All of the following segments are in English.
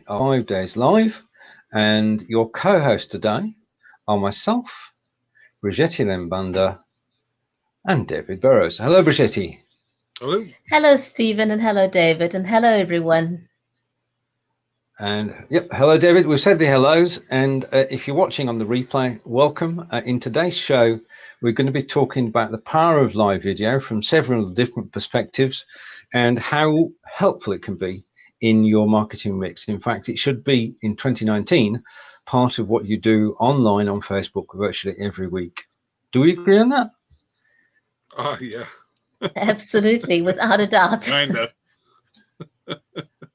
5 days live, and your co-host today are myself, Bridgetti then Banda, and David Burrows. Hello, Bridgetti. Hello. Hello, Stephen, and hello, David, and hello, everyone. And yep, hello, David. We've said the hellos, and if you're watching on the replay, welcome. In today's show, we're going to be talking about the power of live video from several different perspectives and how helpful it can be in your marketing mix. In fact, it should be in 2019 part of what you do online on Facebook virtually every week. Do we agree on that? Yeah. Absolutely, without a doubt. Kinda.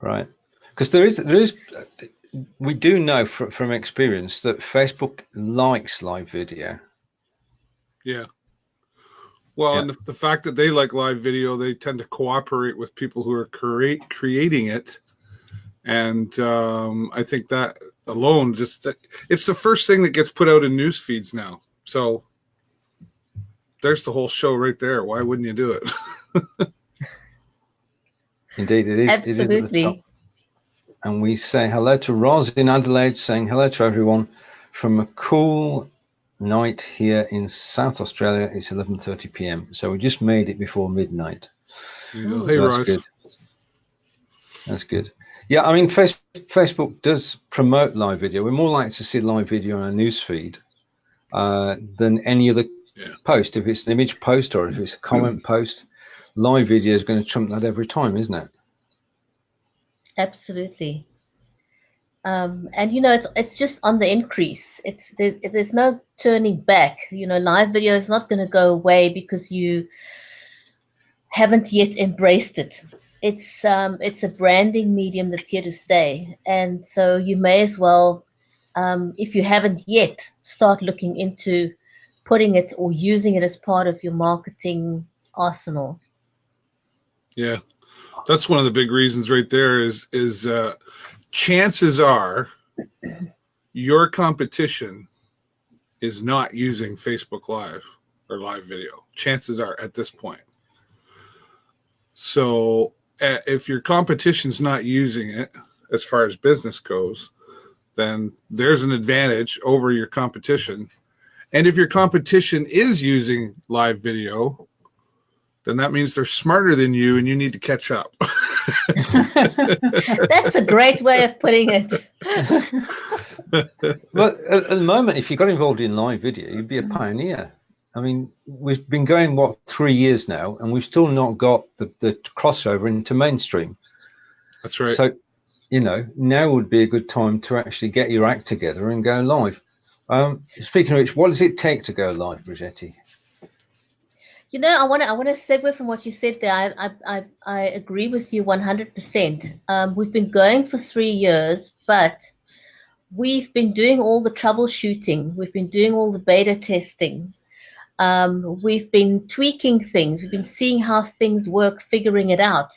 Right. Because there is, we do know from experience that Facebook likes live video. Yeah. Well, and the fact that they like live video, they tend to cooperate with people who are creating it. And I think that alone, it's the first thing that gets put out in news feeds now. So there's the whole show right there. Why wouldn't you do it? Indeed, it is. Absolutely. It is at the top. And we say hello to Roz in Adelaide, saying hello to everyone from a cool night here in South Australia. It's 11:30 p.m. So we just made it before midnight. Hey, Roz. Good. That's good. Yeah, I mean, Facebook does promote live video. We're more likely to see live video on our news feed than any other post. If it's an image post or if it's a comment post, live video is going to trump that every time, isn't it? Absolutely. And you know, it's just on the increase. There's no turning back. You know, live video is not going to go away because you haven't yet embraced it. It's a branding medium that's here to stay, and so you may as well, if you haven't yet, start looking into putting it or using it as part of your marketing arsenal. Yeah, that's one of the big reasons right there is chances are your competition is not using Facebook Live or live video. Chances are at this point. So if your competition's not using it as far as business goes, then there's an advantage over your competition. And if your competition is using live video, then that means they're smarter than you and you need to catch up. That's a great way of putting it. Well, at the moment, if you got involved in live video, you'd be a pioneer. I mean, we've been going, 3 years now, and we've still not got the crossover into mainstream. That's right. So, you know, now would be a good time to actually get your act together and go live. Speaking of which, what does it take to go live, Bridgetti? You know, I want to segue from what you said there. I agree with you 100%. We've been going for 3 years, but we've been doing all the troubleshooting. We've been doing all the beta testing. We've been tweaking things. We've been seeing how things work, figuring it out.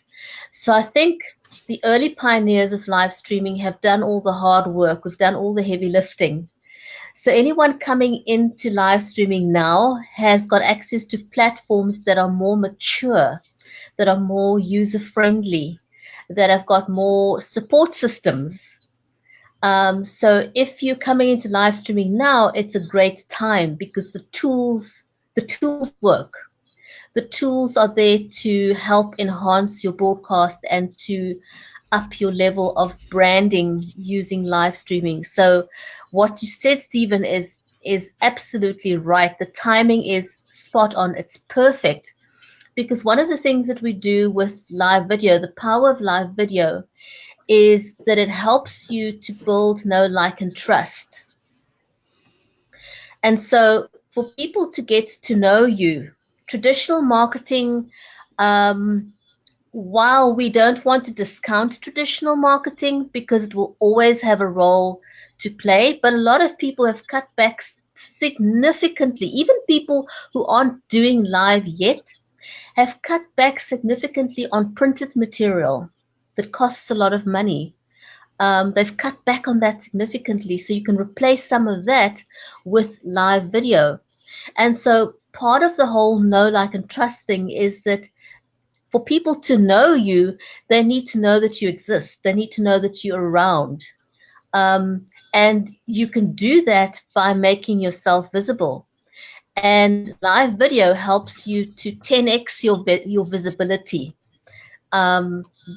So I think the early pioneers of live streaming have done all the hard work. We've done all the heavy lifting. So anyone coming into live streaming now has got access to platforms that are more mature, that are more user-friendly, that have got more support systems. So if you're coming into live streaming now, it's a great time because the tools work. The tools are there to help enhance your broadcast and to up your level of branding using live streaming. So what you said, Stephen, is absolutely right. The timing is spot on. It's perfect because one of the things that we do with live video, the power of live video, is that it helps you to build know, like, and trust. And so for people to get to know you, traditional marketing, while we don't want to discount traditional marketing because it will always have a role to play, but a lot of people have cut back significantly. Even people who aren't doing live yet have cut back significantly on printed material that costs a lot of money. They've cut back on that significantly, so you can replace some of that with live video. And so part of the whole know, like, and trust thing is that for people to know you, they need to know that you exist. They need to know that you're around. And you can do that by making yourself visible. And live video helps you to 10x your visibility,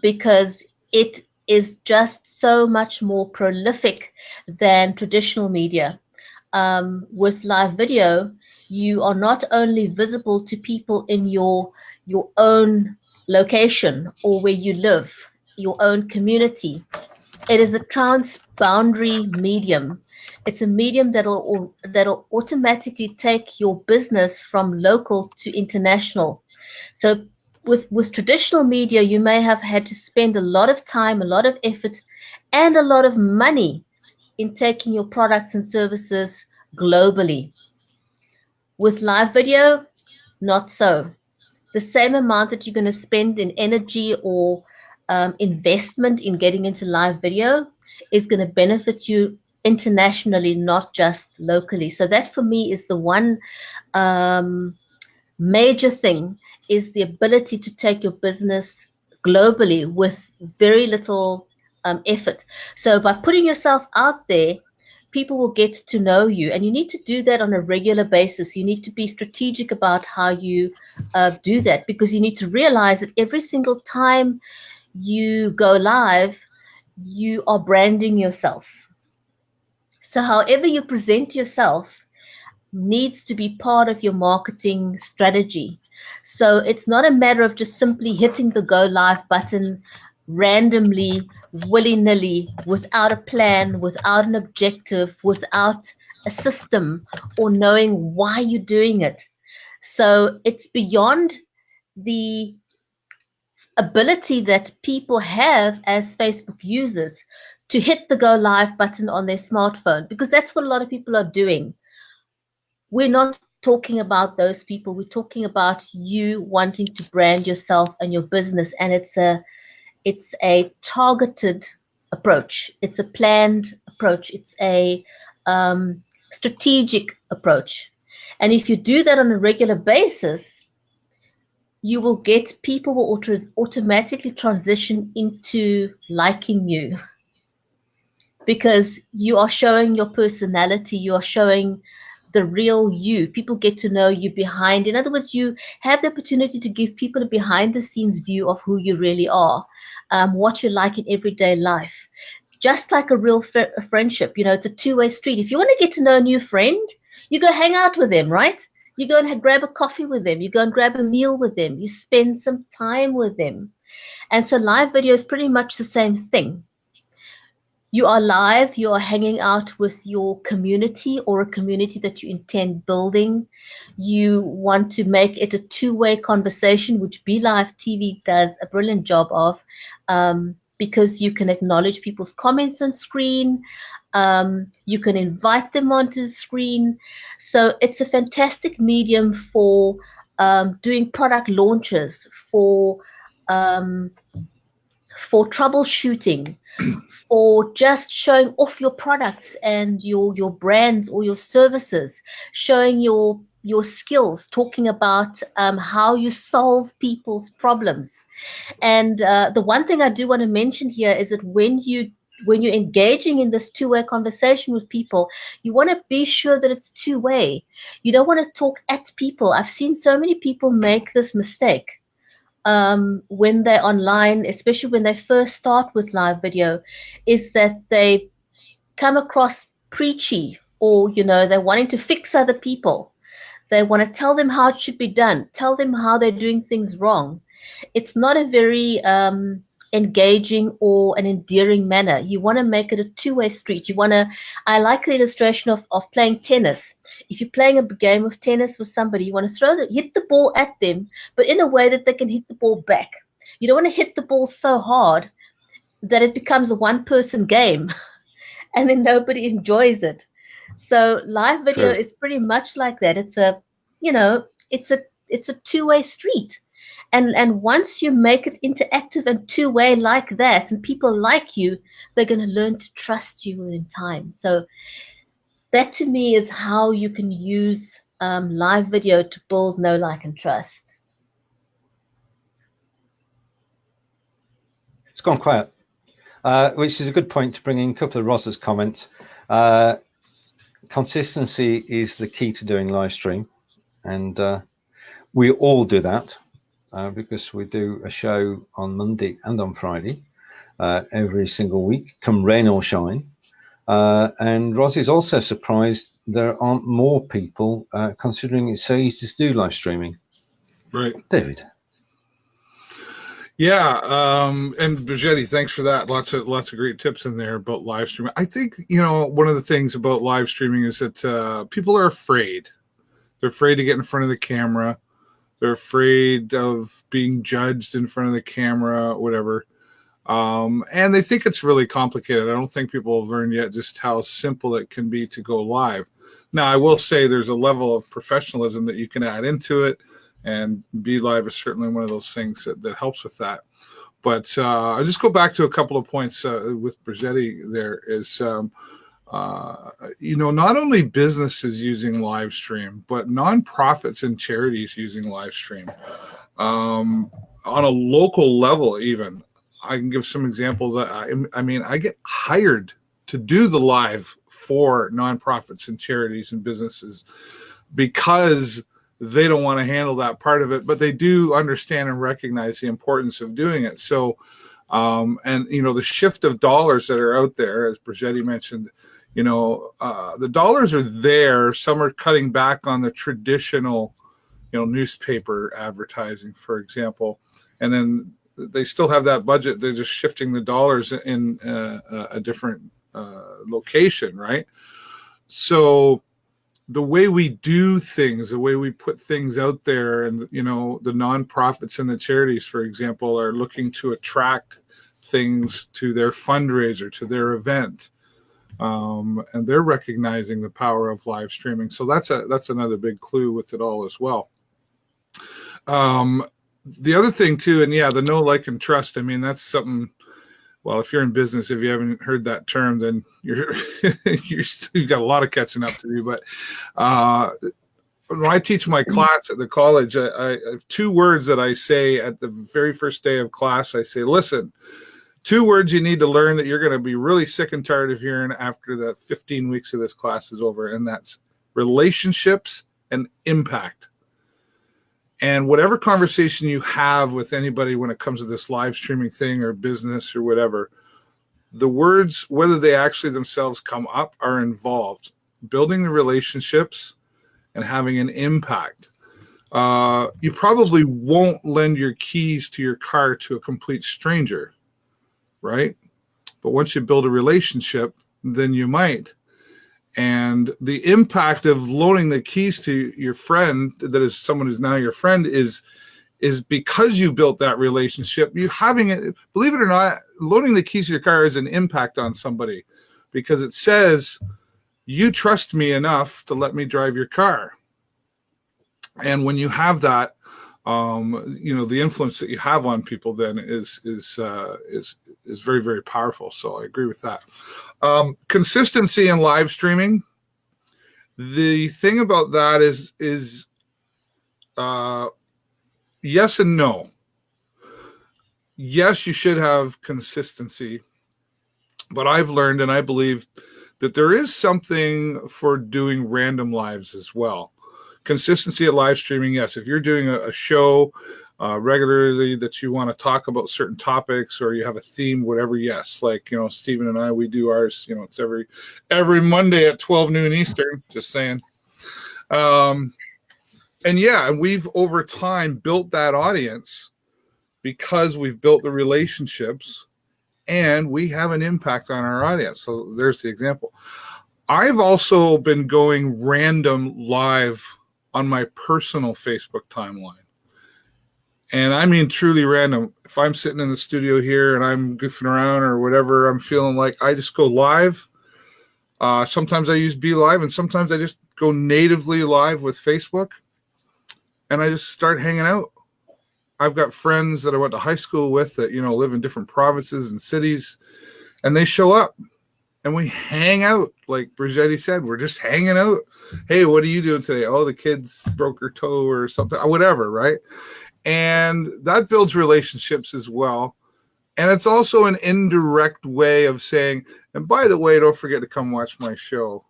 because it is just so much more prolific than traditional media. With live video, you are not only visible to people in your own location or where you live, your own community. It is a transboundary medium. It's a medium that'll automatically take your business from local to international. So with traditional media, you may have had to spend a lot of time, a lot of effort, and a lot of money in taking your products and services globally. With live video, not so. The same amount that you're going to spend in energy or investment in getting into live video is going to benefit you internationally, not just locally. So that for me is the one major thing, is the ability to take your business globally with very little effort. So by putting yourself out there, people will get to know you, and you need to do that on a regular basis. You need to be strategic about how you do that, because you need to realize that every single time you go live, you are branding yourself. So however you present yourself needs to be part of your marketing strategy. So it's not a matter of just simply hitting the go live button randomly, willy-nilly, without a plan, without an objective, without a system, or knowing why you're doing it. So it's beyond the ability that people have as Facebook users to hit the go live button on their smartphone, because that's what a lot of people are doing. We're not talking about those people. We're talking about you wanting to brand yourself and your business, and it's a targeted approach. It's a planned approach. It's a strategic approach. And if you do that on a regular basis, you will get people will automatically transition into liking you, because you are showing your personality. You are showing the real you. People get to know you behind. In other words, you have the opportunity to give people a behind the scenes view of who you really are, what you're like in everyday life. Just like a real friendship, it's a two-way street. If you want to get to know a new friend, you go hang out with them, right? You go and grab a coffee with them. You go and grab a meal with them. You spend some time with them. And so live video is pretty much the same thing. You are live, you are hanging out with your community, or a community that you intend building. You want to make it a two-way conversation, which BeLive TV does a brilliant job of, because you can acknowledge people's comments on screen. You can invite them onto the screen. So it's a fantastic medium for doing product launches, for troubleshooting, for just showing off your products and your brands or your services, showing your skills, talking about how you solve people's problems. And the one thing I do want to mention here is that when you're engaging in this two-way conversation with people, you want to be sure that it's two-way. You don't want to talk at people. I've seen so many people make this mistake. When they're online, especially when they first start with live video, is that they come across preachy, or they're wanting to fix other people. They want to tell them how it should be done, tell them how they're doing things wrong. It's not a very engaging or an endearing manner. You want to make it a two-way street. I like the illustration of playing tennis. If you're playing a game of tennis with somebody, you want to hit the ball at them, but in a way that they can hit the ball back. You don't want to hit the ball so hard that it becomes a one-person game and then nobody enjoys it. So live video is pretty much like that. It's a two-way street. And once you make it interactive and two-way like that, and people like you, they're going to learn to trust you in time. So that to me is how you can use live video to build know, like, and trust. gone quiet, which is a good point to bring in a couple of Roz's comments. Consistency is the key to doing live stream, and we all do that because we do a show on Monday and on Friday every single week, come rain or shine. And Roz is also surprised there aren't more people considering it's so easy to do live streaming. Right, David. Yeah, and Bridgetti, thanks for that. Lots of great tips in there about live streaming. I think, you know, one of the things about live streaming is that people are afraid. They're afraid to get in front of the camera. They're afraid of being judged in front of the camera, whatever. And they think it's really complicated. I don't think people have learned yet just how simple it can be to go live. Now, I will say there's a level of professionalism that you can add into it. And Be Live is certainly one of those things that helps with that. But I'll just go back to a couple of points with Bridgetti there is, you know, not only businesses using live stream, but nonprofits and charities using live stream on a local level even. I can give some examples. I mean, I get hired to do the live for nonprofits and charities and businesses because they don't want to handle that part of it, but they do understand and recognize the importance of doing it. So, and, you know, the shift of dollars that are out there, as Bridgetti mentioned, you know, the dollars are there. Some are cutting back on the traditional, you know, newspaper advertising, for example. And then they still have that budget. They're just shifting the dollars in a different location, right? So the way we do things, the way we put things out there, and, you know, the nonprofits and the charities, for example, are looking to attract things to their fundraiser, to their event. And they're recognizing the power of live streaming. So that's another big clue with it all as well. The other thing too, and yeah, the know, like, and trust. I mean, that's something. Well, if you're in business, if you haven't heard that term, then you've got a lot of catching up to do. But when I teach my class at the college, I have 2 words that I say at the very first day of class. I say, listen, 2 words you need to learn that you're going to be really sick and tired of hearing after the 15 weeks of this class is over, and that's relationships and impact. And whatever conversation you have with anybody when it comes to this live streaming thing or business or whatever, the words, whether they actually themselves come up, are involved. Building the relationships and having an impact. You probably won't lend your keys to your car to a complete stranger, right? But once you build a relationship, then you might. And the impact of loaning the keys to your friend, that is someone who's now your friend, is because you built that relationship. You having it, believe it or not, loaning the keys to your car is an impact on somebody, because it says you trust me enough to let me drive your car. And when you have that, you know, the influence that you have on people then is very, very powerful. So I agree with that. Consistency in live streaming. The thing about that is yes and no. Yes, you should have consistency, but I've learned, and I believe, that there is something for doing random lives as well. Consistency at live streaming, yes. If you're doing a show regularly that you want to talk about certain topics, or you have a theme, whatever, yes. Like, you know, Stephen and I, we do ours, you know, it's every Monday at 12 noon Eastern, just saying. And yeah, we've over time built that audience because we've built the relationships and we have an impact on our audience. So there's the example. I've also been going random live on my personal Facebook timeline. And I mean truly random. If I'm sitting in the studio here and I'm goofing around or whatever I'm feeling like, I just go live. Sometimes I use Be Live, and sometimes I just go natively live with Facebook, and I just start hanging out. I've got friends that I went to high school with that, you know, live in different provinces and cities, and they show up and we hang out. Like Bridgetti said, we're just hanging out. Hey, what are you doing today? Oh, the kids broke her toe or something, whatever, right? And that builds relationships as well. And it's also an indirect way of saying, and by the way, don't forget to come watch my show.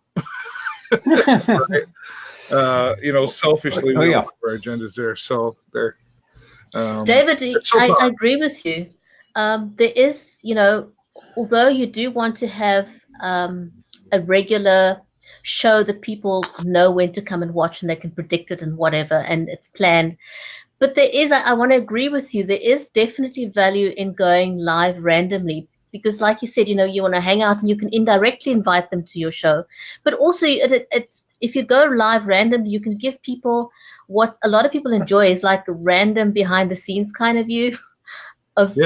Right? Selfishly, we all have our agendas there. So there. David, I agree with you. There is, although you do want to have a regular show that people know when to come and watch and they can predict it and whatever, and it's planned. But there is, I want to agree with you, there is definitely value in going live randomly because like you said, you want to hang out and you can indirectly invite them to your show. But also it's if you go live randomly, you can give people what a lot of people enjoy is like a random behind the scenes kind of view of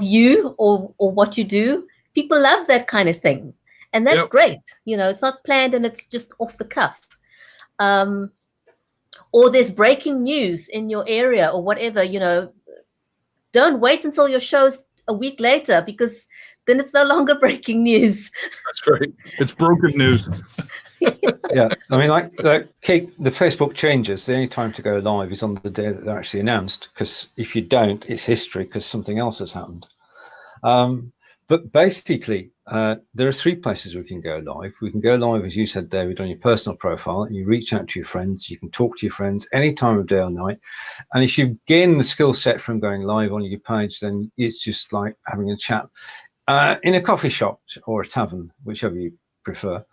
you or what you do. People love that kind of thing. And that's great. It's not planned and it's just off the cuff. Or there's breaking news in your area or whatever, don't wait until your show's a week later because then it's no longer breaking news. That's right. It's broken news. Yeah, I mean, like the Facebook changes. The only time to go live is on the day that they're actually announced, because if you don't, it's history because something else has happened. But basically, there are 3 places we can go live. We can go live, as you said, David, on your personal profile, and you reach out to your friends. You can talk to your friends any time of day or night. And if you gain the skill set from going live on your page, then it's just like having a chat in a coffee shop or a tavern, whichever you prefer.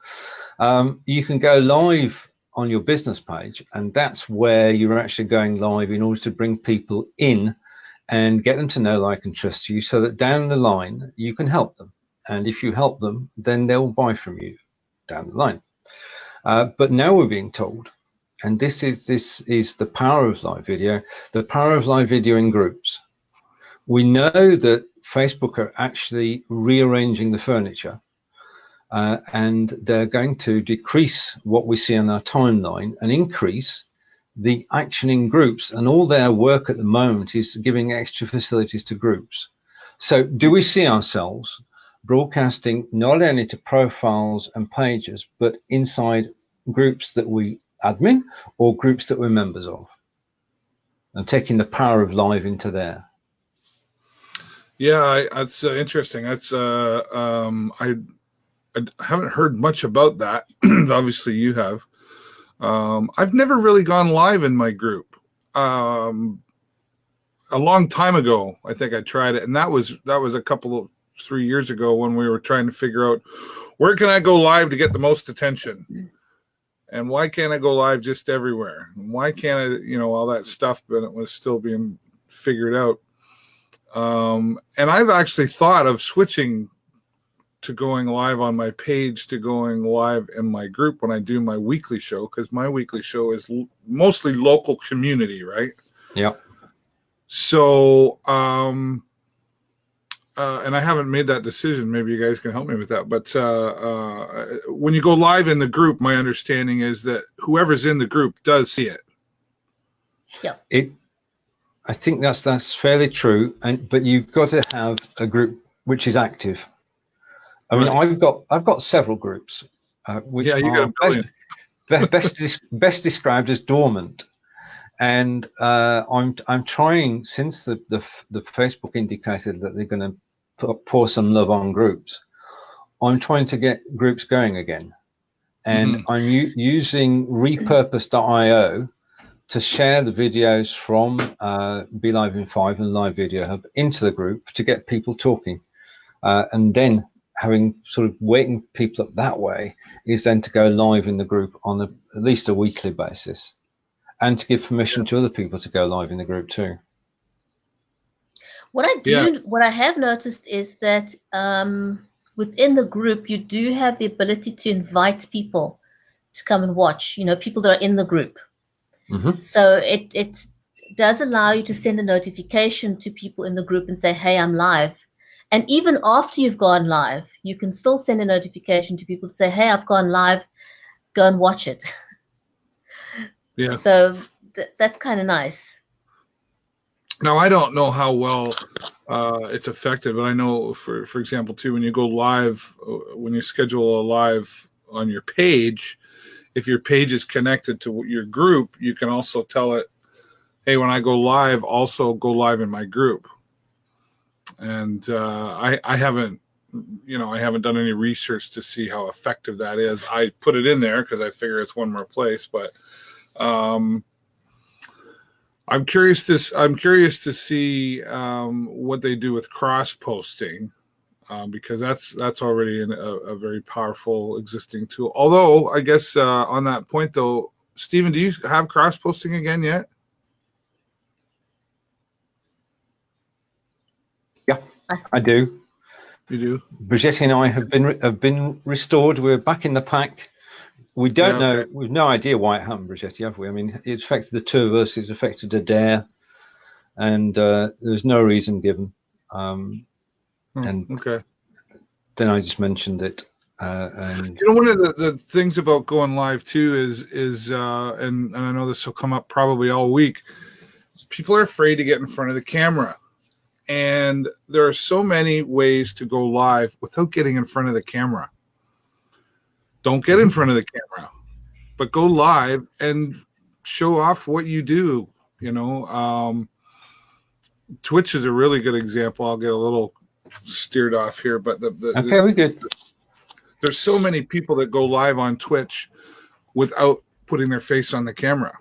You can go live on your business page, and that's where you're actually going live in order to bring people in and get them to know, like, and trust you, so that down the line you can help them. And if you help them, then they'll buy from you down the line. But now we're being told, and this is the power of live video, the power of live video in groups. We know that Facebook are actually rearranging the furniture, and they're going to decrease what we see on our timeline and increase the action in groups, and all their work at the moment is giving extra facilities to groups. So do we see ourselves broadcasting not only to profiles and pages, but inside groups that we admin or groups that we're members of, and taking the power of live into there? Yeah, that's interesting. That's I haven't heard much about that. Obviously you have. I've never really gone live in my group. A long time ago, I think I tried it, and that was a couple of 3 years ago when we were trying to figure out where can I go live to get the most attention, and why can't I go live just everywhere, and why can't I, all that stuff, but it was still being figured out. And I've actually thought of switching to going live on my page to going live in my group when I do my weekly show, because my weekly show is mostly local community, right? Yeah. So, and I haven't made that decision. Maybe you guys can help me with that. But when you go live in the group, my understanding is that whoever's in the group does see it. Yeah. I think that's fairly true, but you've got to have a group which is active. I mean, I've got several groups, which are best described as dormant, and I'm trying, since the Facebook indicated that they're going to pour some love on groups. I'm trying to get groups going again, and I'm using Repurposed IO to share the videos from Be Live in 5 and Live Video Hub into the group to get people talking, and then having sort of waking people up that way is then to go live in the group on at least a weekly basis, and to give permission to other people to go live in the group too. What I have noticed is that within the group, you do have the ability to invite people to come and watch, people that are in the group. So it does allow you to send a notification to people in the group and say, hey, I'm live. And even after you've gone live, you can still send a notification to people to say, hey, I've gone live, go and watch it. Yeah. So that's kind of nice. Now, I don't know how well it's effective, but I know, for example, too, when you go live, when you schedule a live on your page, if your page is connected to your group, you can also tell it, hey, when I go live, also go live in my group. And I haven't, I haven't done any research to see how effective that is. I put it in there because I figure it's one more place, but I'm curious to see what they do with cross posting, because that's already a very powerful existing tool. Although I guess on that point though, Stephen, do you have cross posting again yet? Yeah, I do. You do? Bridgetti and I have been restored. We're back in the pack. We don't know. We've no idea why it happened, Bridgetti, have we? I mean, it's affected the two of us. It's affected Adair, and there's no reason given. And okay. Then I just mentioned it. And one of the things about going live too is and I know this will come up probably all week. People are afraid to get in front of the camera. And there are so many ways to go live without getting in front of the camera. Don't get in front of the camera, but go live and show off what you do. Twitch is a really good example. I'll get a little steered off here, but okay, we're good. There's so many people that go live on Twitch without putting their face on the camera.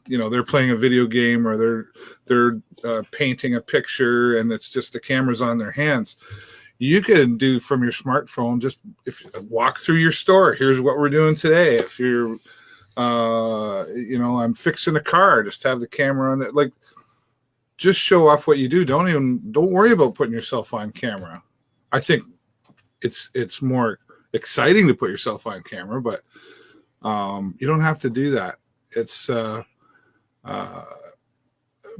They're playing a video game or they're painting a picture, and it's just the camera's on their hands. You can do from your smartphone, just walk through your store. Here's what we're doing today. If you're, I'm fixing a car, just have the camera on it. Like, just show off what you do. Don't worry about putting yourself on camera. I think it's more exciting to put yourself on camera, but you don't have to do that. It's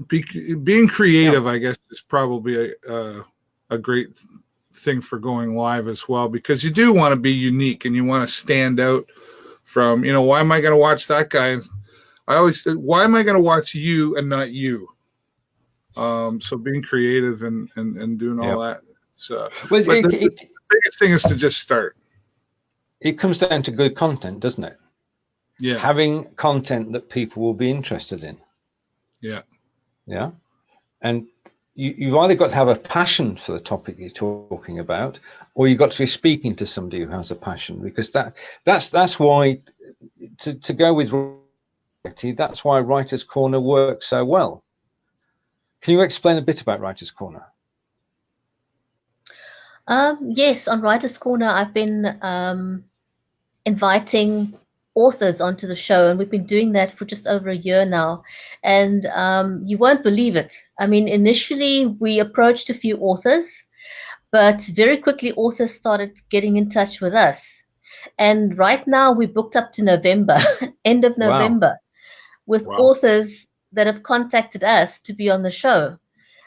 being creative, I guess, is probably a great thing for going live as well, because you do want to be unique and you want to stand out from, why am I going to watch that guy? And I always say, why am I going to watch you and not you? So being creative and doing all that. So the biggest thing is to just start. It comes down to good content, doesn't it? Yeah. Having content that people will be interested in. Yeah. Yeah. And you've either got to have a passion for the topic you're talking about, or you've got to be speaking to somebody who has a passion, because that's why to go with Bridgetti, that's why Writer's Corner works so well. Can you explain a bit about Writer's Corner? Yes, on Writer's Corner, I've been inviting authors onto the show, and we've been doing that for just over a year now. And you won't believe it. I mean, initially we approached a few authors, but very quickly authors started getting in touch with us. And right now we're booked up to November, end of November, with authors that have contacted us to be on the show.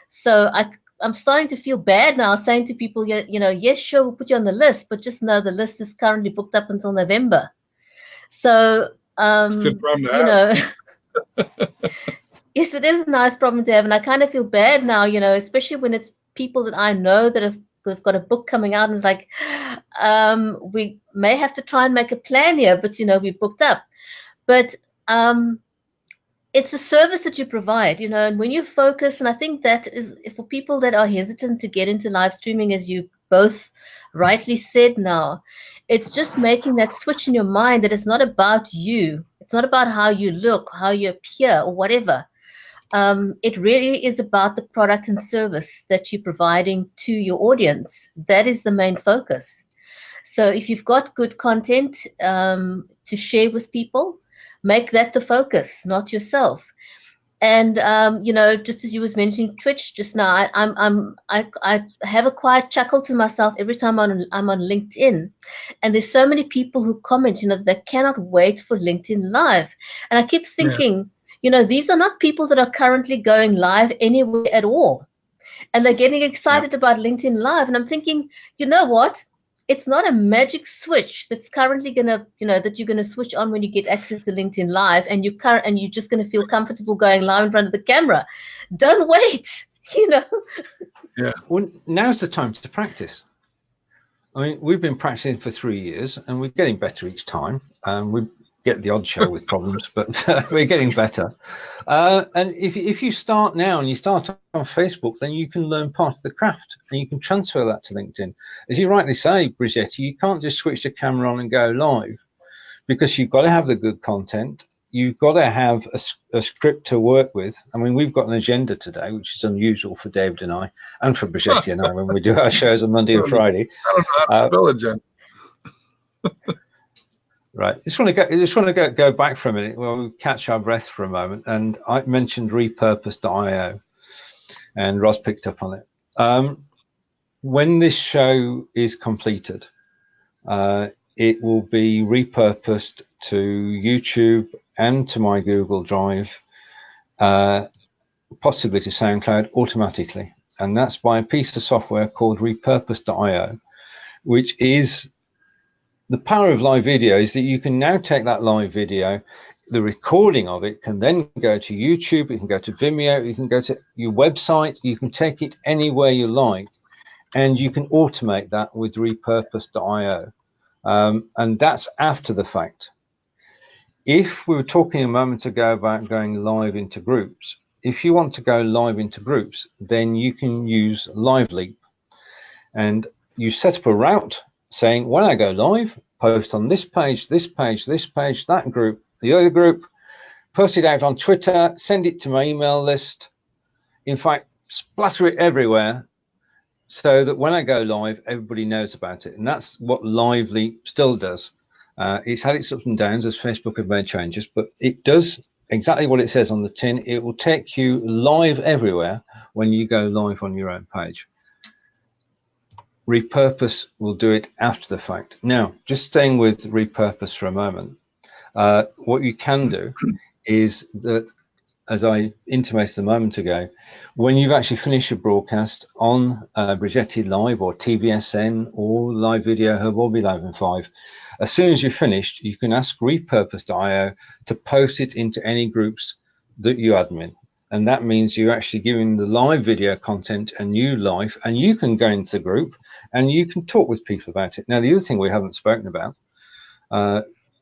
So I'm starting to feel bad now, saying to people, yes, sure, we'll put you on the list, but just know the list is currently booked up until November. So, good problem to have. Yes, it is a nice problem to have. And I kind of feel bad now, especially when it's people that I know that have got a book coming out, and it's like, we may have to try and make a plan here, but, we booked up. But it's a service that you provide, and when you focus, and I think that is for people that are hesitant to get into live streaming, as you both rightly said now, it's just making that switch in your mind that it's not about you. It's not about how you look, how you appear, or whatever. It really is about the product and service that you're providing to your audience. That is the main focus. So if you've got good content to share with people, make that the focus, not yourself. And just as you was mentioning Twitch just now, I have a quiet chuckle to myself every time I'm on LinkedIn, and there's so many people who comment, they cannot wait for LinkedIn Live, and I keep thinking, these are not people that are currently going live anywhere at all, and they're getting excited about LinkedIn Live, and I'm thinking, you know what? It's not a magic switch that's currently gonna, that you're gonna switch on when you get access to LinkedIn Live, and you're just gonna feel comfortable going live in front of the camera. Don't wait, Yeah. Well, now's the time to practice. I mean, we've been practicing for 3 years, and we're getting better each time. We're get the odd show with problems, but we're getting better. And if you start now and you start on Facebook, then you can learn part of the craft and you can transfer that to LinkedIn. As you rightly say, Bridgetti, you can't just switch the camera on and go live, because you've got to have the good content. You've got to have a script to work with. I mean, we've got an agenda today, which is unusual for David and I, and for Bridgetti and I when we do our shows on Monday and Friday. I don't know how to spell agenda. Right. I just want to go back for a minute. Well, we'll catch our breath for a moment. And I mentioned Repurposed IO, and Ross picked up on it. When this show is completed, it will be repurposed to YouTube and to my Google Drive, possibly to SoundCloud automatically. And that's by a piece of software called Repurposed IO, which is the power of live video, is that you can now take that live video, the recording of it can then go to YouTube, it can go to Vimeo, you can go to your website, you can take it anywhere you like, and you can automate that with Repurposed IO. And that's after the fact. If we were talking a moment ago about going live into groups, if you want to go live into groups, then you can use LiveLeap. And you set up a route saying, when I go live, post on this page, this page, this page, that group, the other group, post it out on Twitter, send it to my email list. In fact, splatter it everywhere so that when I go live, everybody knows about it. And that's what LiveLeap still does. It's had its ups and downs as Facebook have made changes, but it does exactly what it says on the tin. It will take you live everywhere when you go live on your own page. Repurpose will do it after the fact. Now, just staying with Repurpose for a moment, what you can do is that, as I intimated a moment ago, when you've actually finished your broadcast on Bridgetti Live or TVSN or Live Video Hub or Be Live in 5, as soon as you've finished, you can ask Repurposed IO to post it into any groups that you admin. And that means you're actually giving the live video content a new life, and you can go into the group and you can talk with people about it. Now, the other thing we haven't spoken about,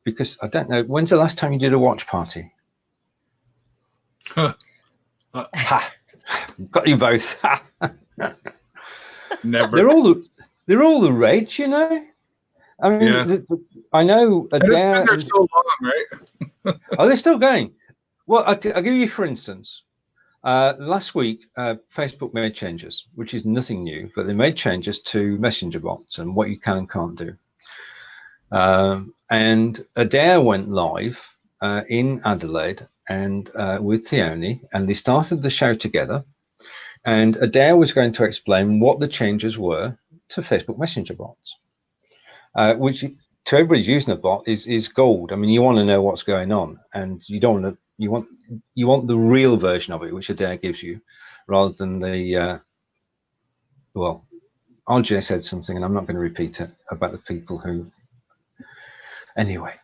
because I don't know, when's the last time you did a watch party? Ha! Got you both. Never. They're all the rage, you know. I mean, yeah. I know Adair. They're so long, right? Are they still going? Well, I'll give you, for instance, last week, Facebook made changes, which is nothing new, but they made changes to messenger bots and what you can and can't do. And Adair went live in Adelaide and with Theoni, and they started the show together. And Adair was going to explain what the changes were to Facebook Messenger bots, which to everybody's using a bot is gold. I mean, you want to know what's going on, and you don't want to. You want the real version of it, which Adair gives you, rather than the. Well, RJ said something, and I'm not going to repeat it, about the people who. Anyway,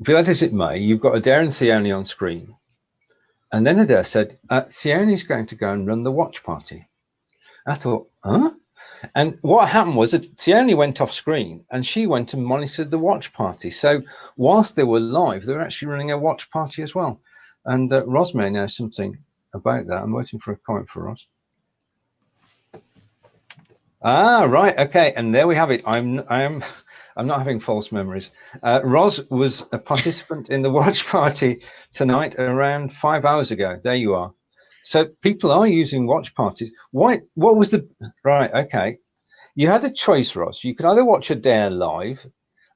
be that as it may, you've got Adair and Theoni on screen. And then Adair said, Theoni's going to go and run the watch party. I thought, huh? And what happened was that Theoni went off screen and she went and monitored the watch party. So whilst they were live, they were actually running a watch party as well. And Ros may know something about that. I'm waiting for a comment for Ros. Ah, right. Okay. And there we have it. I'm not having false memories. Ros was a participant in the watch party tonight around 5 hours ago. There you are. So people are using watch parties. Why? What was the... Right, okay. You had a choice, Ros. You could either watch Adair live,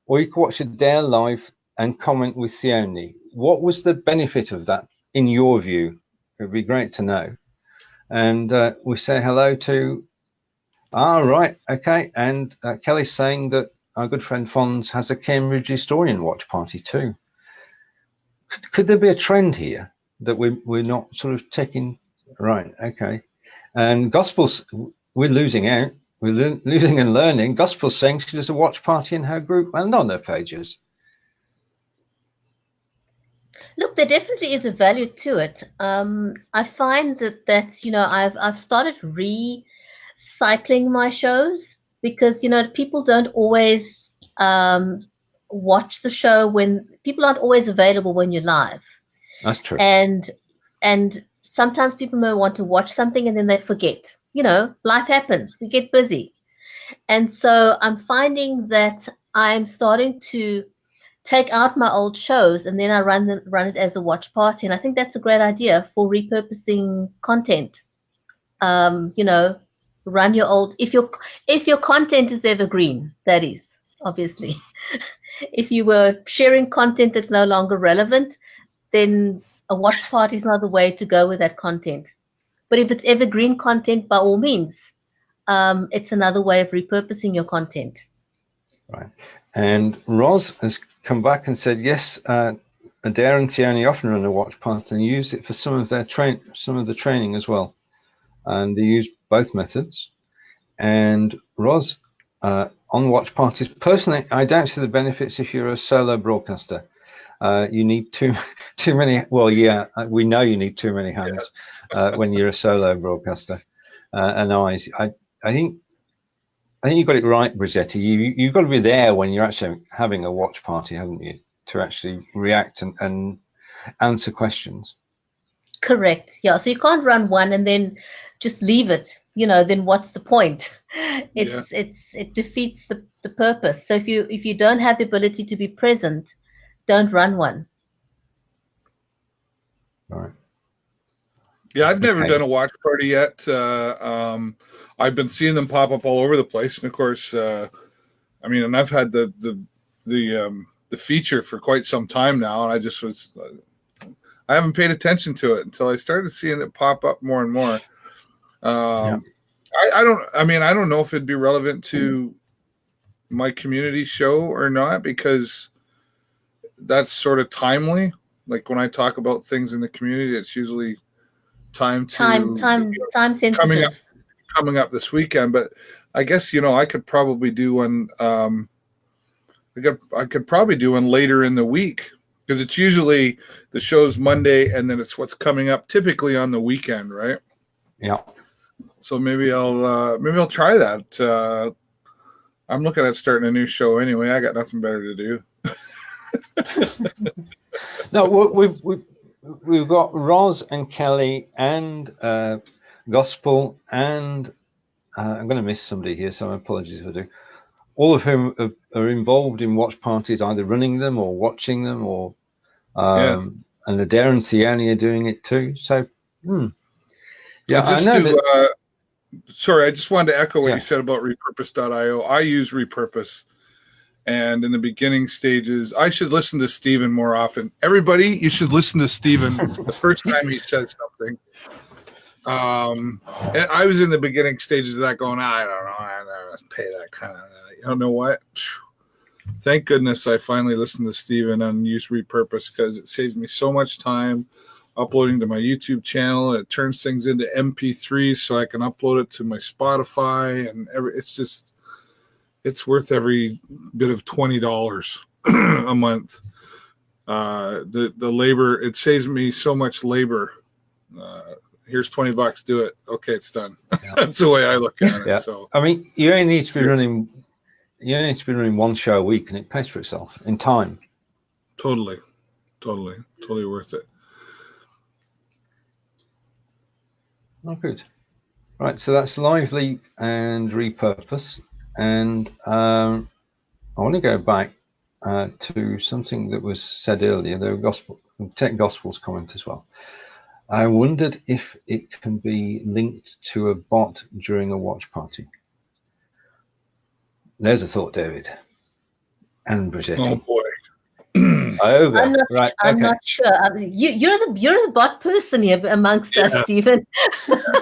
or you could watch Adair live and comment with Theoni. What was the benefit of that, in your view? It would be great to know. And we say hello to... Ah, right, okay. And Kelly's saying that our good friend Fons has a Cambridge historian watch party too. Could there be a trend here that we're not sort of taking? Right, okay. And Gospel's, we're losing out. We're losing and learning. Gospel's saying she does a watch party in her group and on their pages. Look, there definitely is a value to it. I find that you know, I've started recycling my shows, because, you know, people don't always watch the show when people aren't always available when you're live. That's true. And sometimes people may want to watch something and then they forget. You know, life happens. We get busy. And so I'm finding that I'm starting to take out my old shows and then I run it as a watch party. And I think that's a great idea for repurposing content. You know, run your old, if your content is evergreen, that is, obviously. If you were sharing content that's no longer relevant, then a watch party is not the way to go with that content. But if it's evergreen content, by all means, it's another way of repurposing your content. Right. And Roz has come back and said, yes, Adair and Tioni often run a watch party and use it for some of the training as well. And they use both methods. And Roz, on watch parties, personally, I don't see the benefits if you're a solo broadcaster. You need too many. Well, yeah, we know you need too many hands when you're a solo broadcaster and eyes. I think you got it right, Bridgetti. You've got to be there when you're actually having a watch party, haven't you, to actually react and answer questions. Correct. Yeah. So you can't run one and then just leave it. You know, then what's the point? It defeats the purpose. So if you don't have the ability to be present, don't run one. All right. Yeah, I've never done a watch party yet. I've been seeing them pop up all over the place, and of course, I mean, and I've had the feature for quite some time now, and I haven't paid attention to it until I started seeing it pop up more and more. I don't know if it'd be relevant to my community show or not, because that's sort of timely. Like when I talk about things in the community, it's usually time sensitive. Coming up this weekend. But I guess, you know, I could probably do one. I could probably do one later in the week, because it's usually the show's Monday and then it's what's coming up typically on the weekend, right? Yeah. So maybe I'll try that. I'm looking at starting a new show anyway. I got nothing better to do. No, we've got Roz and Kelly and Gospel and I'm going to miss somebody here, so apologies if I do. All of whom are involved in watch parties, either running them or watching them, or and Adair and Thioni are doing it too. So, yeah, I know sorry, I just wanted to echo what you said about Repurposed IO. I use Repurpose. And in the beginning stages, I should listen to Stephen more often. Everybody, you should listen to Stephen the first time he says something. And I was in the beginning stages of that going, I don't know, I don't pay that kind of, you don't know what? Thank goodness I finally listened to Stephen and use Repurpose, because it saves me so much time uploading to my YouTube channel. It turns things into MP3s so I can upload it to my Spotify, and it's worth every bit of $20 a month. The labor, it saves me so much labor. Here's $20, do it. Okay, it's done. Yeah. That's the way I look at it. Yeah. So I mean, you only need to be running one show a week, and it pays for itself in time. Totally worth it. Oh, good. Right, so that's Lively and Repurpose. And I want to go back to something that was said earlier. There were Tech Gospel's comment as well. I wondered if it can be linked to a bot during a watch party. There's a thought, David. And Bridgetti. Oh boy. I'm not sure. You're the bot person here amongst us, Stephen.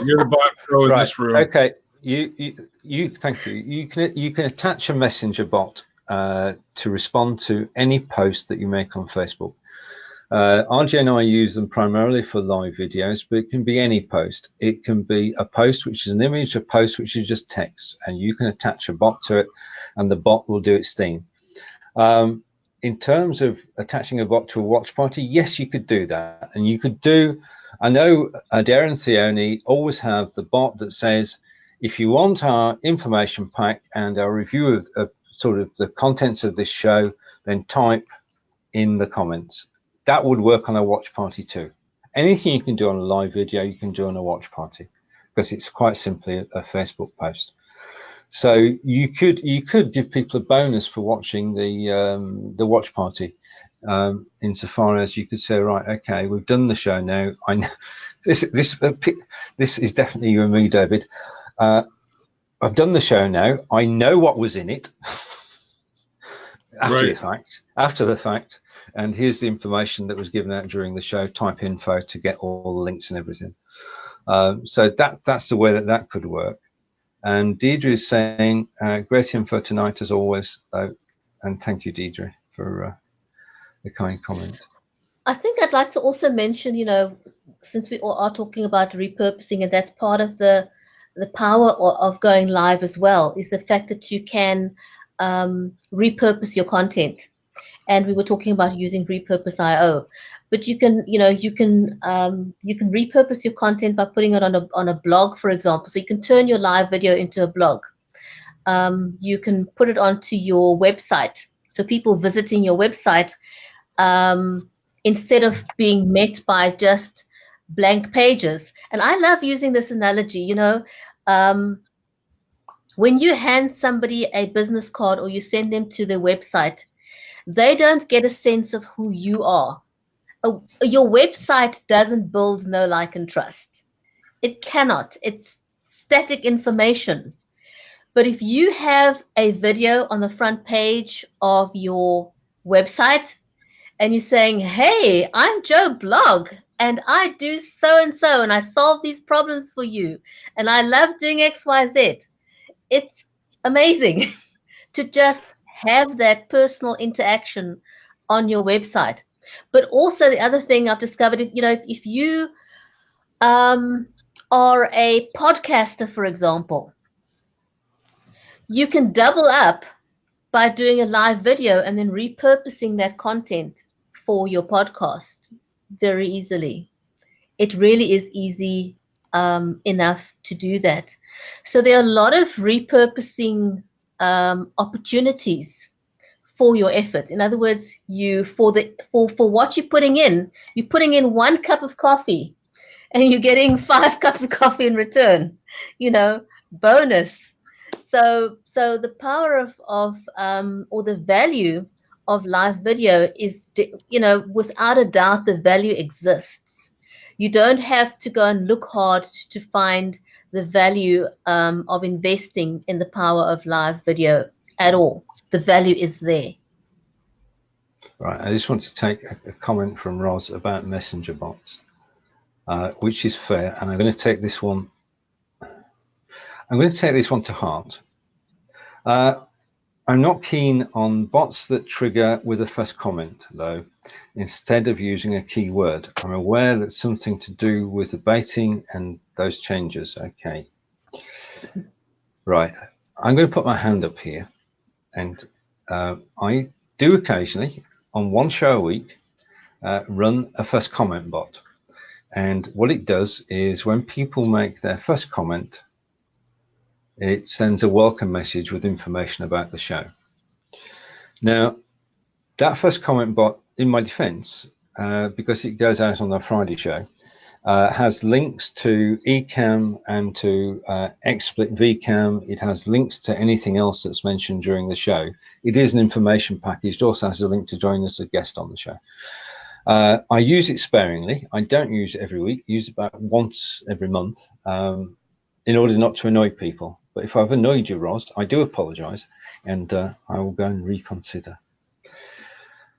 You're the bot pro in this room. Okay. You thank you. You can attach a messenger bot to respond to any post that you make on Facebook. RJ and I use them primarily for live videos, but it can be any post. It can be a post which is an image, a post which is just text, and you can attach a bot to it, and the bot will do its thing. In terms of attaching a bot to a watch party, yes, you could do that, and you could do. I know Adair and Thioni always have the bot that says, if you want our information pack and our review of sort of the contents of this show, then type in the comments. That would work on a watch party too. Anything you can do on a live video, you can do on a watch party, because it's quite simply a Facebook post. So you could give people a bonus for watching the watch party, insofar as you could say, right, okay, we've done the show now. I know this is definitely you and me, David. I've done the show now. I know what was in it after the fact, and here's the information that was given out during the show. Type info to get all the links and everything. So that's the way that could work. And Deidre is saying, great info tonight as always, and thank you, Deidre, for the kind comment. I think I'd like to also mention, since we all are talking about repurposing, and that's part of the power of going live as well, is the fact that you can repurpose your content. And we were talking about using Repurposed IO, but you can repurpose your content by putting it on a blog, for example. So you can turn your live video into a blog. You can put it onto your website, so people visiting your website, instead of being met by just blank pages. And I love using this analogy. When you hand somebody a business card or you send them to their website, they don't get a sense of who you are. Your website doesn't build know, like, and trust. It cannot. It's static information. But if you have a video on the front page of your website and you're saying, hey, I'm Joe Blog and I do so-and-so and I solve these problems for you and I love doing XYZ, it's amazing to just have that personal interaction on your website. But also the other thing I've discovered, if you are a podcaster, for example, you can double up by doing a live video and then repurposing that content for your podcast very easily. It really is easy enough to do that. So there are a lot of repurposing opportunities for your effort. In other words, for what you're putting in 1 cup of coffee and you're getting 5 cups of coffee in return, bonus. So the power of or the value of live video is, without a doubt, the value exists. You don't have to go and look hard to find the value of investing in the power of live video at all. The value is there. Right. I just want to take a comment from Roz about messenger bots, which is fair, and I'm going to take this one. I'm going to take this one to heart. I'm not keen on bots that trigger with a first comment, though, instead of using a keyword. I'm aware that's something to do with the baiting and those changes. Okay. Right. I'm going to put my hand up here, and I do occasionally, on one show a week, run a first comment bot. And what it does is when people make their first comment, it sends a welcome message with information about the show. Now, that first comment bot, in my defense, because it goes out on the Friday show, has links to eCam and to XSplit VCam. It has links to anything else that's mentioned during the show. It is an information package. It also has a link to join us as a guest on the show. I use it sparingly. I don't use it every week. I use it about once every month in order not to annoy people. But if I've annoyed you, Roz, I do apologize, and I will go and reconsider.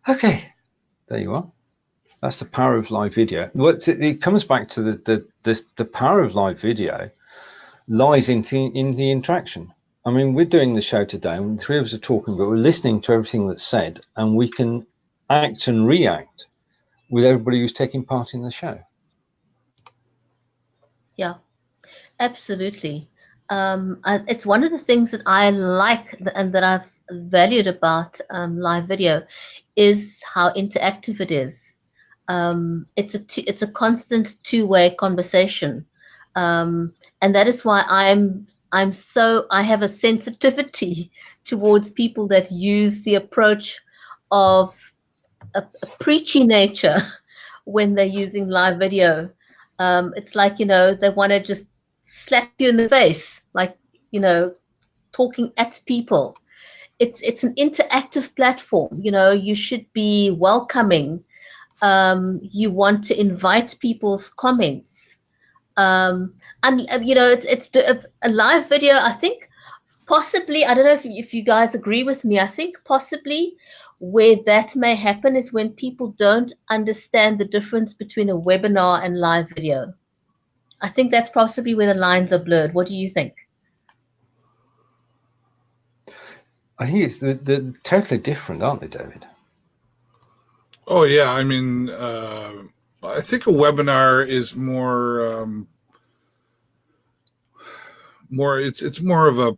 Okay, there you are. That's the power of live video. Well, it comes back to the power of live video lies in the interaction. I mean, we're doing the show today, and the three of us are talking, but we're listening to everything that's said, and we can act and react with everybody who's taking part in the show. Yeah, absolutely. It's one of the things that I like and that I've valued about live video is how interactive it is. It's a constant two-way conversation, and that is why I have a sensitivity towards people that use the approach of a preachy nature when they're using live video. It's like, they want to just slap you in the face, like, talking at people. It's an interactive platform. You should be welcoming. You want to invite people's comments. And it's a live video. I think possibly, I don't know if you guys agree with me. I think possibly where that may happen is when people don't understand the difference between a webinar and live video. I think that's possibly where the lines are blurred. What do you think? I think it's they're totally different, aren't they, David? Oh yeah, I mean, I think a webinar is more it's more of a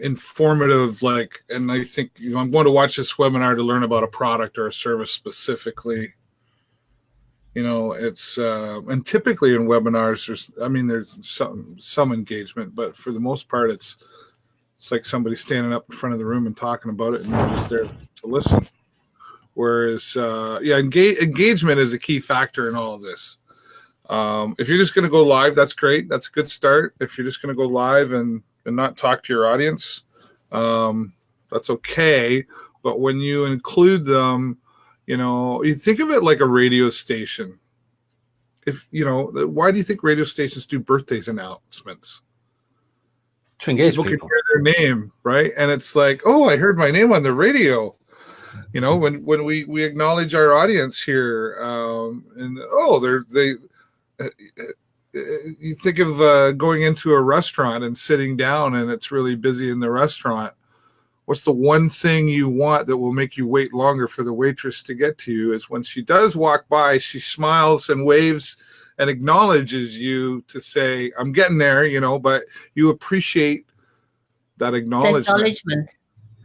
informative, like, and I think I'm going to watch this webinar to learn about a product or a service specifically. It's and typically in webinars there's some engagement, but for the most part it's like somebody standing up in front of the room and talking about it, and you're just there to listen. Whereas engagement is a key factor in all of this. If you're just going to go live, that's great. That's a good start. If you're just going to go live and not talk to your audience, that's okay. But when you include them, you think of it like a radio station. Why do you think radio stations do birthdays announcements? To engage people people. can hear their name, right? And it's like, oh, I heard my name on the radio. When we acknowledge our audience here, and you think of going into a restaurant and sitting down and it's really busy in the restaurant. What's the one thing you want that will make you wait longer for the waitress to get to you? Is when she does walk by, she smiles and waves and acknowledges you to say, I'm getting there, but you appreciate that acknowledgement.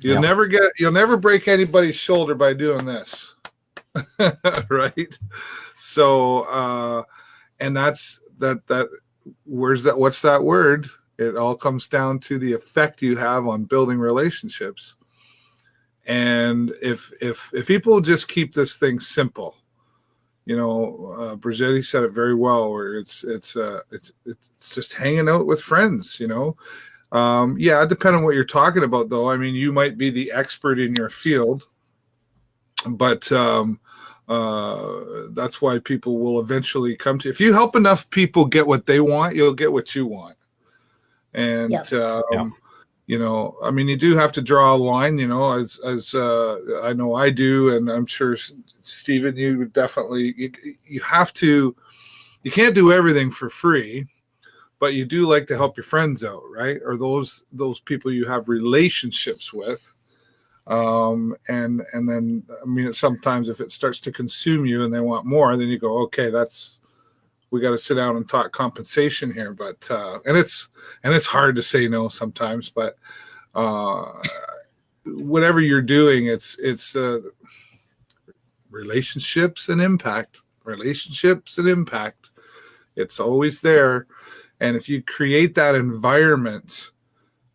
You'll never break anybody's shoulder by doing this. Right? So, and that's what's that word? It all comes down to the effect you have on building relationships. And if people just keep this thing simple, Bridgetti said it very well, where it's just hanging out with friends, depending on what you're talking about, though. I mean, you might be the expert in your field, but that's why people will eventually come to you. If you help enough people get what they want, you'll get what you want. And you do have to draw a line, as I know I do, and I'm sure Stephen, you would definitely, you have to, you can't do everything for free, but you do like to help your friends out, right? Or those people you have relationships with. And then, sometimes if it starts to consume you and they want more, then you go, okay, we got to sit down and talk compensation here. But, and it's hard to say no sometimes, but, whatever you're doing, it's relationships and impact. It's always there. And if you create that environment,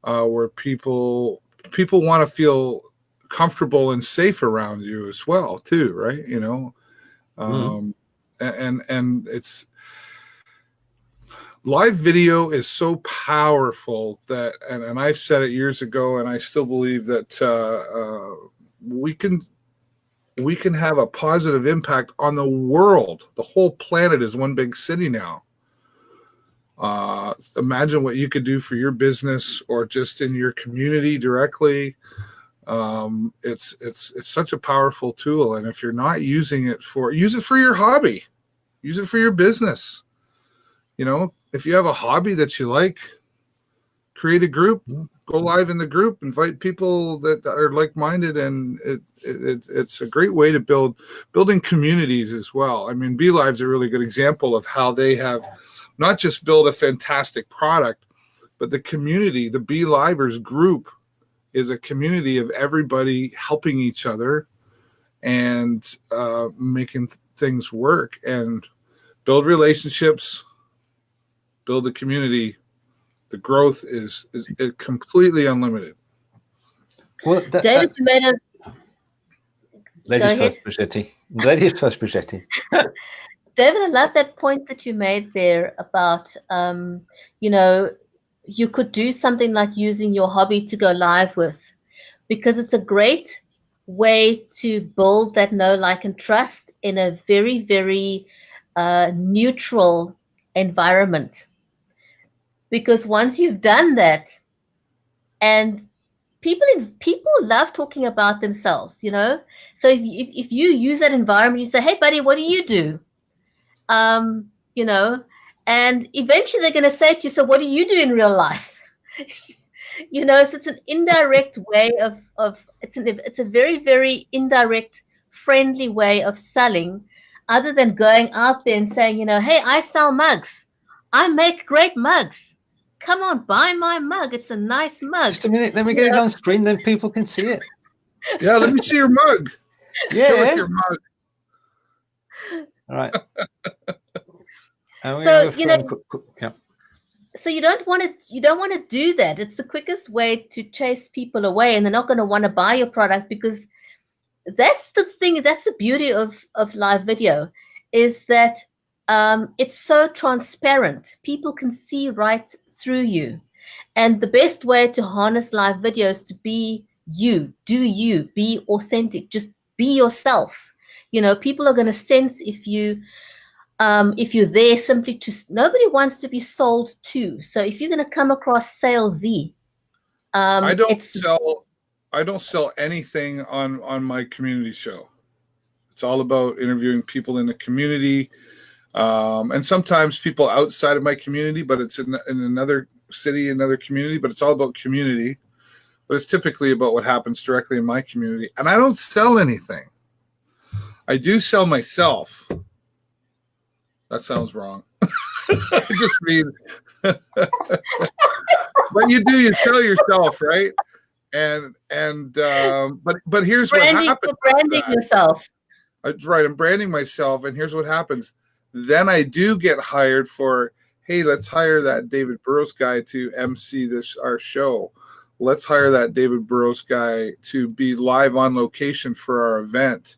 where people want to feel comfortable and safe around you as well, too, right? And it's, live video is so powerful that, and I've said it years ago, and I still believe that we can have a positive impact on the world. The whole planet is one big city now. Imagine what you could do for your business or just in your community directly. It's such a powerful tool, and if you're not using it use it for your hobby, use it for your business. If you have a hobby that you like, create a group, go live in the group, invite people that are like-minded, and it's a great way to building communities as well. I mean, BeLive's a really good example of how they have not just built a fantastic product, but the community, the BeLivers group, is a community of everybody helping each other and making things work and build relationships, build a community, The growth is completely unlimited. Well, David, you made a ladies first, Bridgetti. Ladies first, Bridgetti. David, I love that point that you made there about, you know, you could do something like using your hobby to go live with, because it's a great way to build that know, like, and trust in a very, very neutral environment. Because once you've done that, and people love talking about themselves, you know. So if you use that environment, you say, "Hey, buddy, what do you do?" You know, and eventually they're going to say to you, "So what do you do in real life?" You know, so it's an indirect way of it's a very, very indirect, friendly way of selling, other than going out there and saying, you know, "Hey, I sell mugs. I make great mugs. Come on, buy my mug. It's a nice mug." Just a minute, let me get it on screen, then people can see it. Yeah, let me see your mug. Yeah. Show us your mug. All right. So, you know, so you don't want to do that. It's the quickest way to chase people away, and they're not going to want to buy your product, because that's the thing. That's the beauty of live video, is that it's so transparent. People can see right through you, and the best way to harness live video is to be you, be authentic, just be yourself. You know, people are going to sense if you're there simply to. Nobody wants to be sold to. So if you're going to come across salesy, I don't sell anything on my community show. It's all about interviewing people in the community, and sometimes people outside of my community, but it's in another city, another community. But it's all about community. But it's typically about what happens directly in my community, and I don't sell anything. I do sell myself. That sounds wrong. I just mean, but you sell yourself, right? But here's what happens. You're branding yourself. Right, I'm branding myself, and here's what happens. Then I do get hired for, hey, let's hire that David Burrows guy to MC our show. Let's hire that David Burrows guy to be live on location for our event.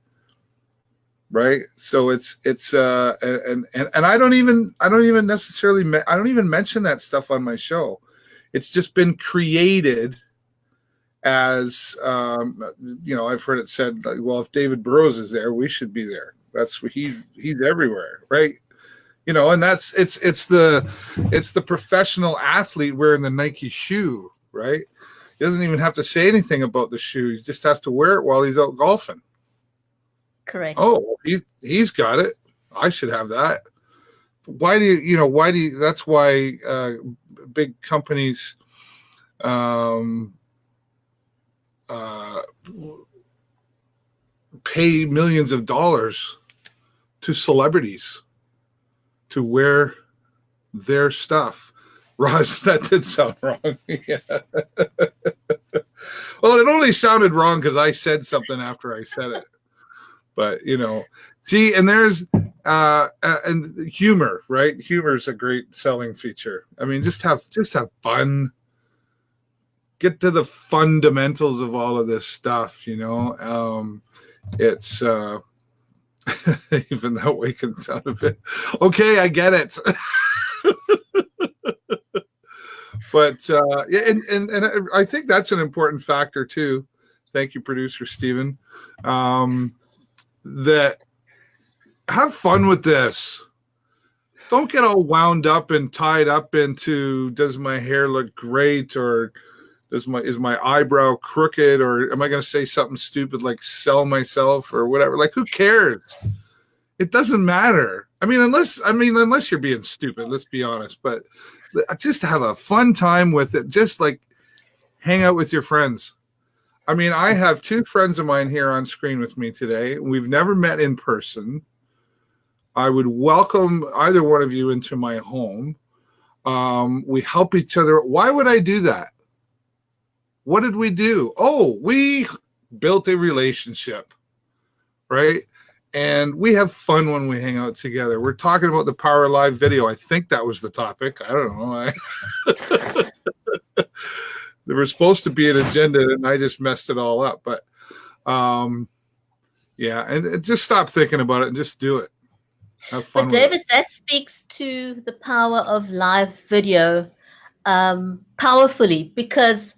Right, so it's and I don't even necessarily I don't even mention that stuff on my show. It's just been created as you know, I've heard it said, like, well, if David Burrows is there, we should be there. That's what he's everywhere, right? You know, and it's the professional athlete wearing the Nike shoe, right? He doesn't even have to say anything about the shoe. He just has to wear it while he's out golfing. Correct. Oh, he's got it. I should have that. Why do you? That's why big companies pay millions of dollars to celebrities to wear their stuff. Ross, that did sound wrong. Yeah. Well, it only sounded wrong because I said something after I said it. But, you know, see, and there's and humor, right? Humor is a great selling feature. I mean, just have fun. Get to the fundamentals of all of this stuff, you know. It's even that way can sound a bit okay. I get it. But yeah, and I think that's an important factor too. Thank you, producer Stephen. That have fun with this. Don't get all wound up and tied up into, does my hair look great, or is my eyebrow crooked, or am I going to say something stupid like sell myself or whatever? Like, who cares? It doesn't matter. I mean, unless you're being stupid, let's be honest, but just have a fun time with it. Just like hang out with your friends. I mean, I have two friends of mine here on screen with me today. We've never met in person. I would welcome either one of you into my home. We help each other. Why would I do that? What did we do? Oh, we built a relationship, right? And we have fun when we hang out together. We're talking about the power of live video. I think that was the topic. I don't know. There was supposed to be an agenda, and I just messed it all up. But yeah, and just stop thinking about it and just do it. Have fun. But David, that speaks to the power of live video powerfully, because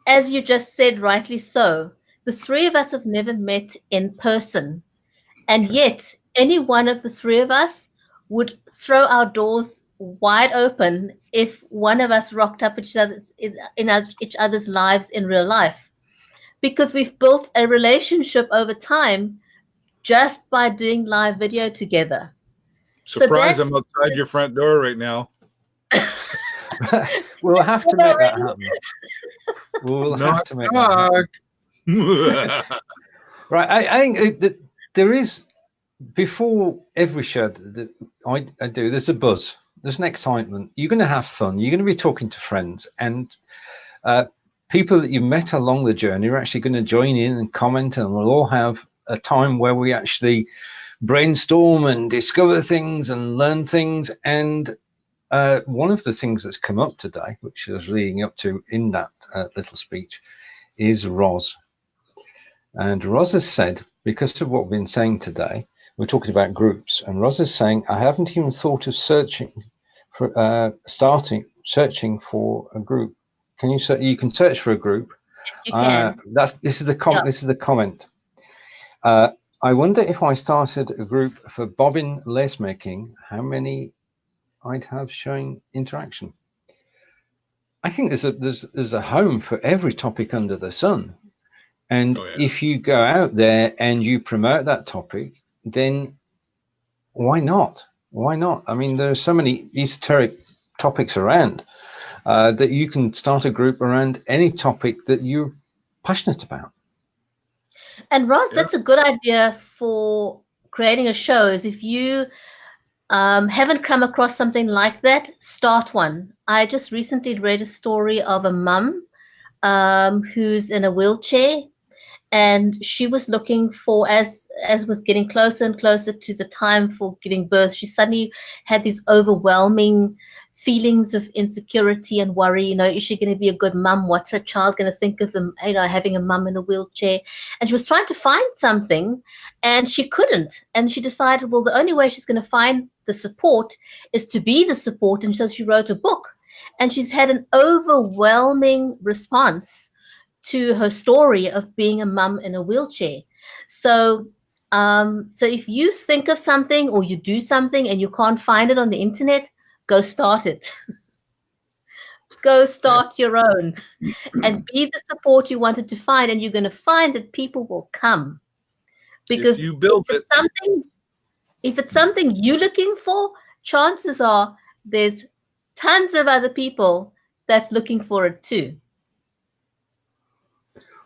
as you just said, rightly so, the three of us have never met in person. And yet, any one of the three of us would throw our doors wide open if one of us rocked up each other's lives in real life, because we've built a relationship over time just by doing live video together. Surprise! I'm outside your front door right now. We'll have to make that happen. We'll have to make that happen. Right, I think that there is, before every show that I do, there's a buzz, there's an excitement. You're going to have fun. You're going to be talking to friends, and people that you met along the journey are actually going to join in and comment, and we'll all have a time where we actually brainstorm and discover things and learn things. And one of the things that's come up today, which I was leading up to in that little speech, is Roz. And Roz has said, because of what we've been saying today, we're talking about groups, and Roz is saying, I haven't even thought of searching for searching for a group. Can you search? You can search for a group. Yes, you can. This is the comment. I wonder if I started a group for bobbin lace making, how many I'd have showing interaction. I think there's a home for every topic under the sun. And if you go out there and you promote that topic, then why not? Why not? I mean, there are so many esoteric topics around that you can start a group around any topic that you're passionate about. And Ross, that's a good idea for creating a show, is if you haven't come across something like that, start one. I just recently read a story of a mum who's in a wheelchair, and she was looking for, as was getting closer and closer to the time for giving birth, she suddenly had these overwhelming feelings of insecurity and worry. You know, is she going to be a good mum? What's her child going to think of them, you know, having a mum in a wheelchair? And she was trying to find something, and she couldn't. And she decided, well, the only way she's going to find the support is to be the support. And so she wrote a book, and she's had an overwhelming response to her story of being a mum in a wheelchair. So if you think of something or you do something and you can't find it on the internet, go start it. Go start your own and be the support you wanted to find, and you're going to find that people will come. Because if you build if it's something you're looking for, chances are there's tons of other people that's looking for it too.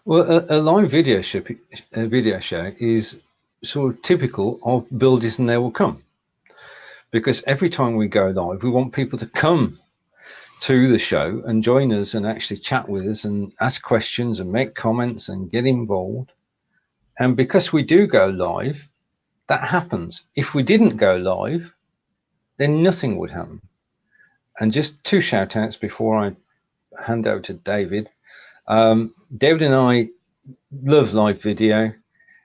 Well, a live video show is sort of typical of build it and they will come. Because every time we go live, we want people to come to the show and join us and actually chat with us and ask questions and make comments and get involved. And because we do go live, that happens. If we didn't go live, then nothing would happen. And just two shout outs before I hand over to David. David and I love live video,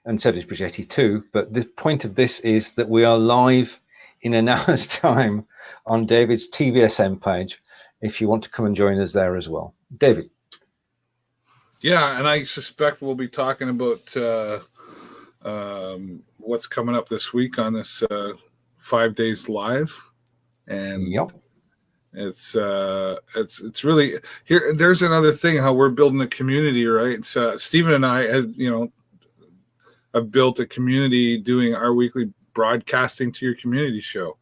and so does Bridgetti too. But the point of this is that we are live in an hour's time on David's TVSM page, if you want to come and join us there as well. David. Yeah, and I suspect we'll be talking about what's coming up this week on this 5 days live. And yep. It's really here. There's another thing, how we're building a community, right? So Stephen and I have built a community doing our weekly broadcasting to your community show,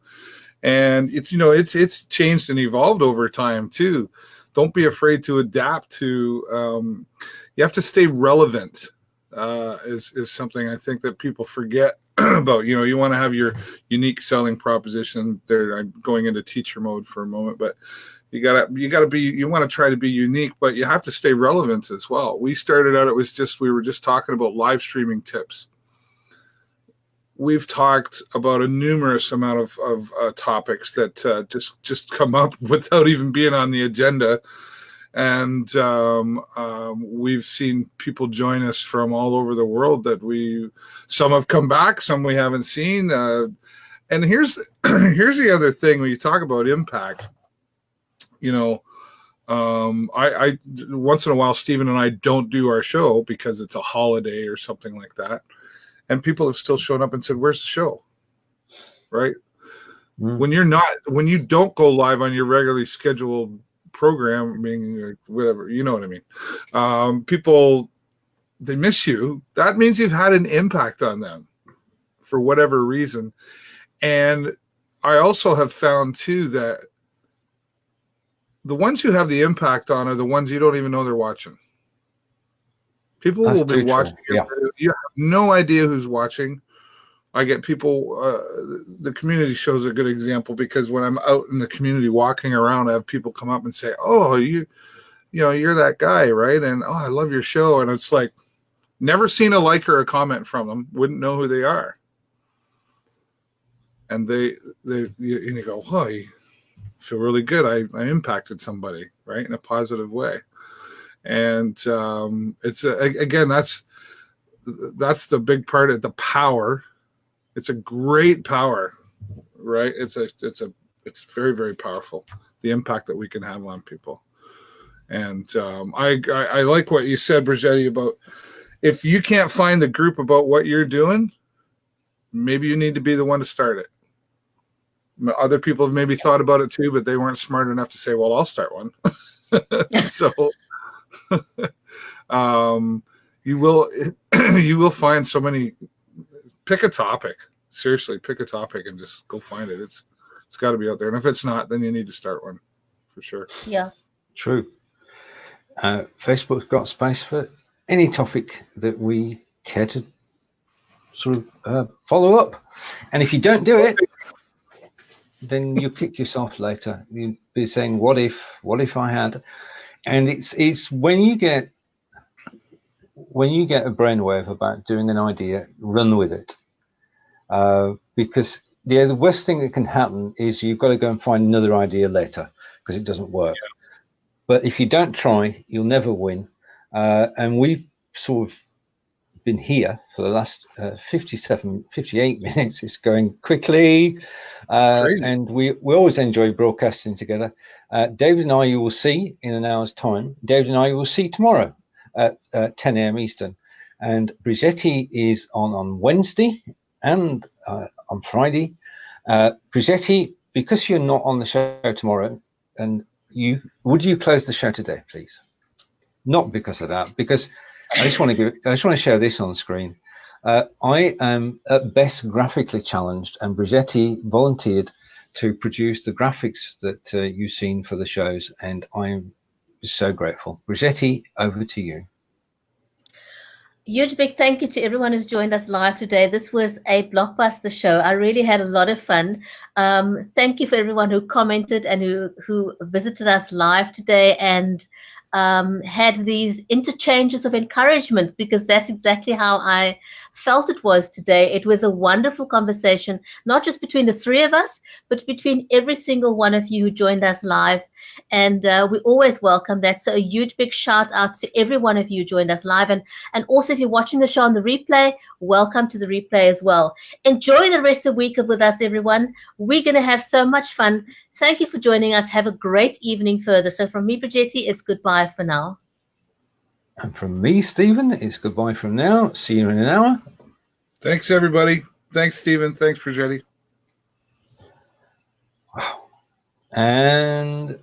and it's changed and evolved over time too. Don't be afraid to adapt to. You have to stay relevant. Is something I think that people forget about. You want to have your unique selling proposition. There, I'm going into teacher mode for a moment, but you want to try to be unique, but you have to stay relevant as well. We started out, we were just talking about live streaming tips. we've talked about a numerous amount of topics that just come up without even being on the agenda. And we've seen people join us from all over the world that some have come back, some we haven't seen. And here's the other thing when you talk about impact. I once in a while, Stephen and I don't do our show because it's a holiday or something like that. And people have still shown up and said, "Where's the show?" Right? Mm. When you don't go live on your regularly scheduled programming or whatever, you know what I mean? People, they miss you. That means you've had an impact on them for whatever reason. And I also have found too that the ones you have the impact on are the ones you don't even know they're watching. People will be watching. Yeah. You have no idea who's watching. I get people, the community shows a good example because when I'm out in the community walking around, I have people come up and say, "Oh, you're that guy, right? And oh, I love your show." And it's like, never seen a like or a comment from them, wouldn't know who they are. And you go, "Oh, you feel really good. I impacted somebody, right, in a positive way." And it's again, that's the big part of the power. It's a great power, right? It's very, very powerful, the impact that we can have on people. And I like what you said, Bridgetti, about if you can't find a group about what you're doing, maybe you need to be the one to start it. Other people have maybe thought about it too, but they weren't smart enough to say, "Well, I'll start one." So you will find so many. Pick a topic. Seriously, pick a topic and just go find it. It's got to be out there. And if it's not, then you need to start one for sure. Yeah. True. Facebook's got space for any topic that we care to sort of follow up. And if you don't do it, then you kick yourself later. You'll be saying, what if I had? And it's when you get a brainwave about doing an idea, run with it. Because the worst thing that can happen is you've got to go and find another idea later because it doesn't work. Yeah. But if you don't try, you'll never win. And we've sort of been here for the last 58 minutes. It's going quickly. And we always enjoy broadcasting together. David and I, you will see in an hour's time. David and I, you will see tomorrow at 10 a.m. Eastern. And Bridgetti is on Wednesday and on Friday. Bridgetti, because you're not on the show tomorrow, and would you close the show today, please? Not because of that, because I just want to share this on the screen. I am at best graphically challenged, and Bridgetti volunteered to produce the graphics that you've seen for the shows, and I'm so grateful. Bridgetti, over to you. Huge big thank you to everyone who's joined us live today. This was a blockbuster show. I really had a lot of fun. Thank you for everyone who commented and who visited us live today and had these interchanges of encouragement, because that's exactly how I felt it was today. It was a wonderful conversation, not just between the three of us, but between every single one of you who joined us live. And we always welcome that. So a huge big shout out to every one of you who joined us live. And also, if you're watching the show on the replay, welcome to the replay as well. Enjoy the rest of the week with us, everyone. We're going to have so much fun. Thank you for joining us. Have a great evening further. So from me, Bridgetti, it's goodbye for now. And from me, Stephen, it's goodbye from now. See you in an hour. Thanks, everybody. Thanks, Stephen. Thanks, Bridgetti. Wow. And